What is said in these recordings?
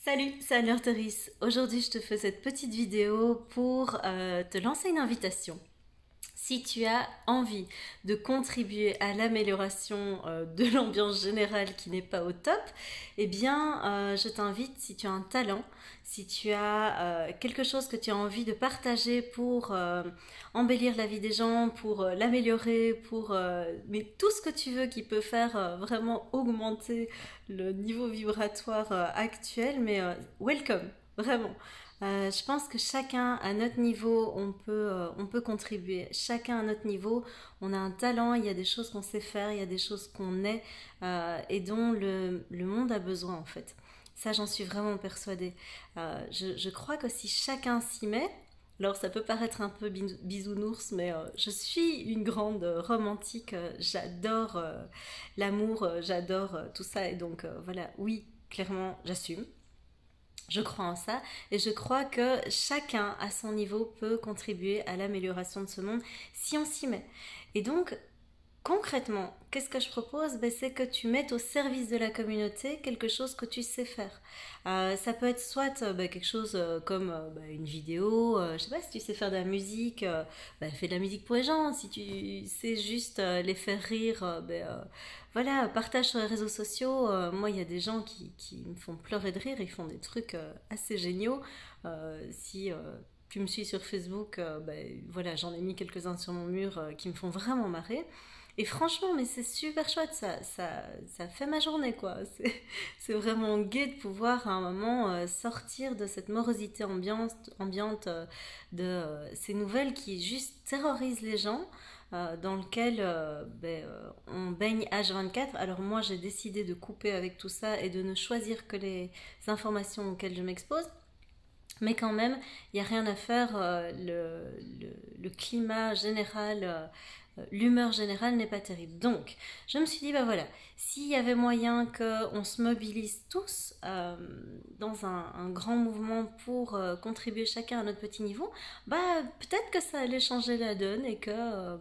Salut, c'est Anne Theris. Aujourd'hui, je te fais cette petite vidéo pour te lancer une invitation. Si tu as envie de contribuer à l'amélioration de l'ambiance générale qui n'est pas au top, eh bien, je t'invite, si tu as un talent, si tu as quelque chose que tu as envie de partager pour embellir la vie des gens, pour l'améliorer, mais tout ce que tu veux qui peut faire vraiment augmenter le niveau vibratoire actuel, mais welcome, vraiment. Je pense que chacun à notre niveau, on peut contribuer. Chacun à notre niveau, on a un talent, il y a des choses qu'on sait faire, il y a des choses qu'on est et dont le monde a besoin en fait. Ça, j'en suis vraiment persuadée. Je crois que si chacun s'y met, alors ça peut paraître un peu bisounours, mais je suis une grande romantique. J'adore l'amour, j'adore tout ça. Et donc voilà, oui, clairement, j'assume. Je crois en ça et je crois que chacun à son niveau peut contribuer à l'amélioration de ce monde si on s'y met. Et donc, concrètement, qu'est-ce que je propose? C'est que tu mettes au service de la communauté quelque chose que tu sais faire. Ça peut être soit quelque chose comme une vidéo, je sais pas si tu sais faire de la musique, fais de la musique pour les gens. Si tu sais juste les faire rire, voilà, partage sur les réseaux sociaux. Moi, il y a des gens qui me font pleurer de rire, ils font des trucs assez géniaux. Si tu me suis sur Facebook, voilà, j'en ai mis quelques-uns sur mon mur qui me font vraiment marrer. Et franchement, mais c'est super chouette, ça fait ma journée, quoi. C'est vraiment gai de pouvoir à un moment sortir de cette morosité ambiante de ces nouvelles qui juste terrorisent les gens, dans lequel on baigne H24. Alors moi, j'ai décidé de couper avec tout ça et de ne choisir que les informations auxquelles je m'expose. Mais quand même, il n'y a rien à faire. Le climat général, l'humeur générale n'est pas terrible. Donc, je me suis dit, bah voilà, s'il y avait moyen qu'on se mobilise tous dans un grand mouvement pour contribuer chacun à notre petit niveau, peut-être que ça allait changer la donne et que,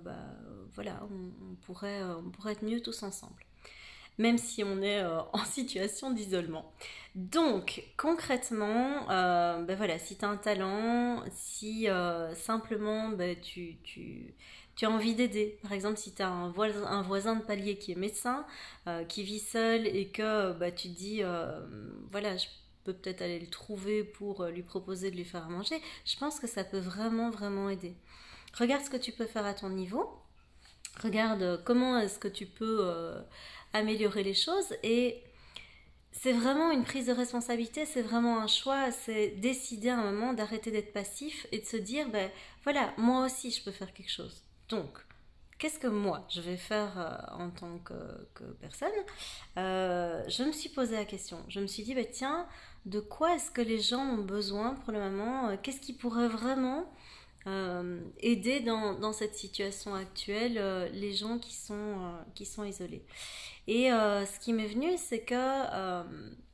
voilà, on pourrait être mieux tous ensemble même si on est en situation d'isolement. Donc, concrètement, voilà, si tu as un talent, si simplement tu as envie d'aider, par exemple, si tu as un voisin de palier qui est médecin, qui vit seul et que tu te dis, voilà, je peux peut-être aller le trouver pour lui proposer de lui faire à manger, je pense que ça peut vraiment, vraiment aider. Regarde ce que tu peux faire à ton niveau. Regarde comment est-ce que tu peux améliorer les choses et c'est vraiment une prise de responsabilité, c'est vraiment un choix, c'est décider à un moment d'arrêter d'être passif et de se dire, voilà, moi aussi je peux faire quelque chose. Donc, qu'est-ce que moi je vais faire en tant que personne? Je me suis posé la question, je me suis dit, tiens, de quoi est-ce que les gens ont besoin pour le moment? Qu'est-ce qui pourrait vraiment aider dans cette situation actuelle les gens qui sont isolés. Et ce qui m'est venu, c'est que,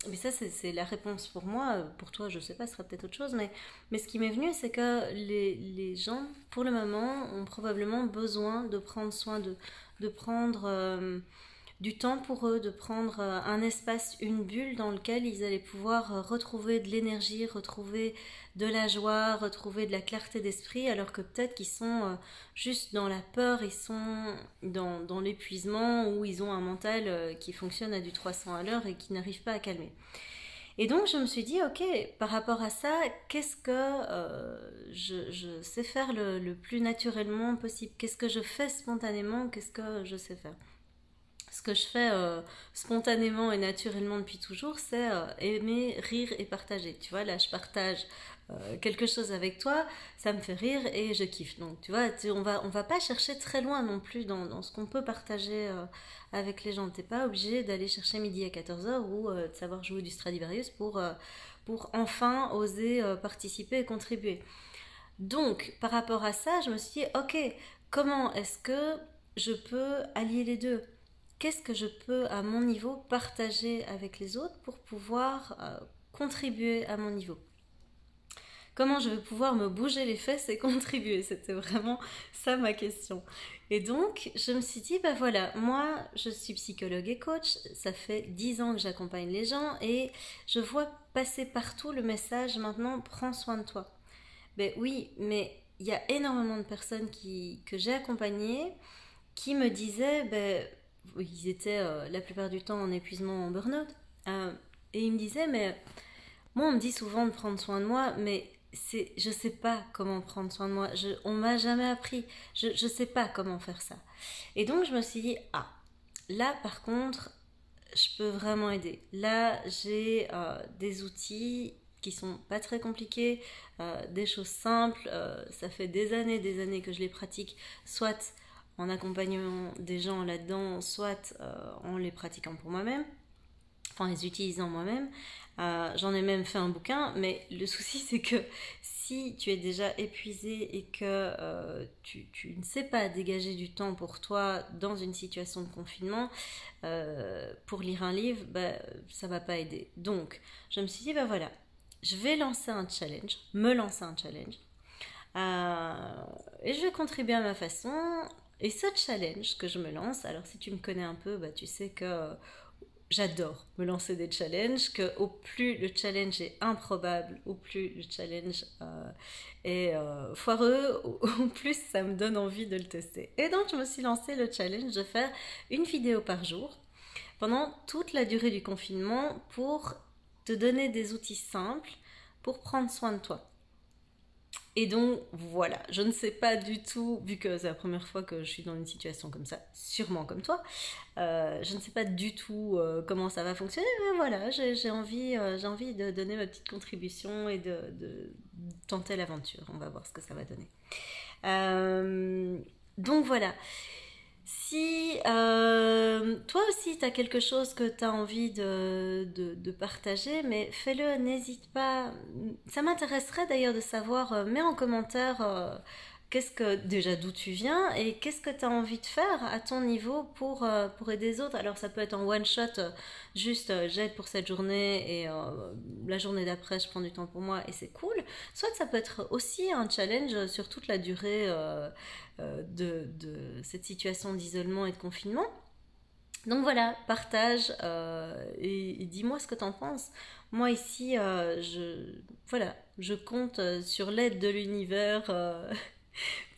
mais ça c'est la réponse pour moi, pour toi je sais pas, ce sera peut-être autre chose, mais ce qui m'est venu, c'est que les gens, pour le moment, ont probablement besoin de prendre soin d'eux, de prendre du temps pour eux, de prendre un espace, une bulle dans lequel ils allaient pouvoir retrouver de l'énergie, retrouver de la joie, retrouver de la clarté d'esprit, alors que peut-être qu'ils sont juste dans la peur, ils sont dans l'épuisement, ou ils ont un mental qui fonctionne à du 300 à l'heure et qui n'arrive pas à calmer. Et donc je me suis dit, ok, par rapport à ça, qu'est-ce que je sais faire le plus naturellement possible? Qu'est-ce que je fais spontanément? Qu'est-ce que je sais faire? Ce que je fais spontanément et naturellement depuis toujours, c'est aimer, rire et partager. Tu vois, là, je partage quelque chose avec toi, ça me fait rire et je kiffe. Donc, tu vois, on va pas chercher très loin non plus dans ce qu'on peut partager avec les gens. T'es pas obligé d'aller chercher midi à 14h ou de savoir jouer du Stradivarius pour enfin oser participer et contribuer. Donc, par rapport à ça, je me suis dit, ok, comment est-ce que je peux allier les deux? Qu'est-ce que je peux, à mon niveau, partager avec les autres pour pouvoir contribuer à mon niveau? comment je vais pouvoir me bouger les fesses et contribuer? C'était vraiment ça ma question. Et donc, je me suis dit, bah voilà, moi, je suis psychologue et coach, ça fait 10 ans que j'accompagne les gens et je vois passer partout le message maintenant, prends soin de toi. Ben oui, mais il y a énormément de personnes que j'ai accompagnées qui me disaient, ben, ils étaient la plupart du temps en épuisement, en burn-out, et ils me disaient, mais moi on me dit souvent de prendre soin de moi, mais je sais pas comment prendre soin de moi, on m'a jamais appris, je sais pas comment faire ça. Et donc je me suis dit, ah, là par contre, je peux vraiment aider. Là, j'ai des outils qui sont pas très compliqués, des choses simples. Ça fait des années que je les pratique, soit en accompagnant des gens là-dedans, soit en les pratiquant pour moi-même, enfin les utilisant moi-même. J'en ai même fait un bouquin, mais le souci c'est que si tu es déjà épuisé et que tu ne sais pas dégager du temps pour toi dans une situation de confinement, pour lire un livre, bah, ça va pas aider. Donc, je me suis dit, bah voilà, je vais lancer un challenge, me lancer un challenge, et je vais contribuer à ma façon. Et ce challenge que je me lance, alors si tu me connais un peu, bah, tu sais que j'adore me lancer des challenges, que au plus le challenge est improbable, au plus le challenge est foireux, au plus ça me donne envie de le tester. Et donc je me suis lancé le challenge de faire une vidéo par jour pendant toute la durée du confinement pour te donner des outils simples pour prendre soin de toi. Et donc voilà, je ne sais pas du tout, vu que c'est la première fois que je suis dans une situation comme ça, sûrement comme toi, je ne sais pas du tout comment ça va fonctionner, mais voilà, j'ai envie de donner ma petite contribution et de tenter l'aventure. On va voir ce que ça va donner. Donc voilà. Si toi aussi tu as quelque chose que tu as envie de partager, mais fais-le, n'hésite pas. Ça m'intéresserait d'ailleurs de savoir, mets en commentaire qu'est-ce que déjà d'où tu viens et qu'est-ce que tu as envie de faire à ton niveau pour aider les autres. Alors ça peut être en one shot, juste j'aide pour cette journée et la journée d'après je prends du temps pour moi et c'est cool. Soit ça peut être aussi un challenge sur toute la durée de cette situation d'isolement et de confinement. Donc voilà, partage et dis-moi ce que t'en penses. Moi ici, je compte sur l'aide de l'univers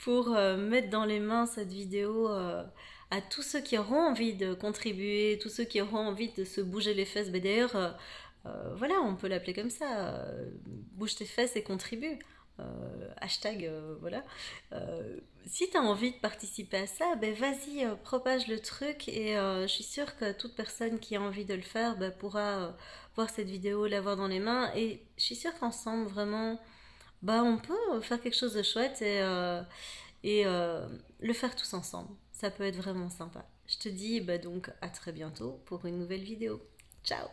pour mettre dans les mains cette vidéo à tous ceux qui auront envie de contribuer, tous ceux qui auront envie de se bouger les fesses. Mais d'ailleurs, voilà, on peut l'appeler comme ça, bouge tes fesses et contribue. Hashtag, voilà. Si tu as envie de participer à ça, ben vas-y, propage le truc et je suis sûre que toute personne qui a envie de le faire ben, pourra voir cette vidéo, l'avoir dans les mains et je suis sûre qu'ensemble, vraiment, bah, on peut faire quelque chose de chouette et le faire tous ensemble. Ça peut être vraiment sympa. Je te dis bah, donc à très bientôt pour une nouvelle vidéo. Ciao!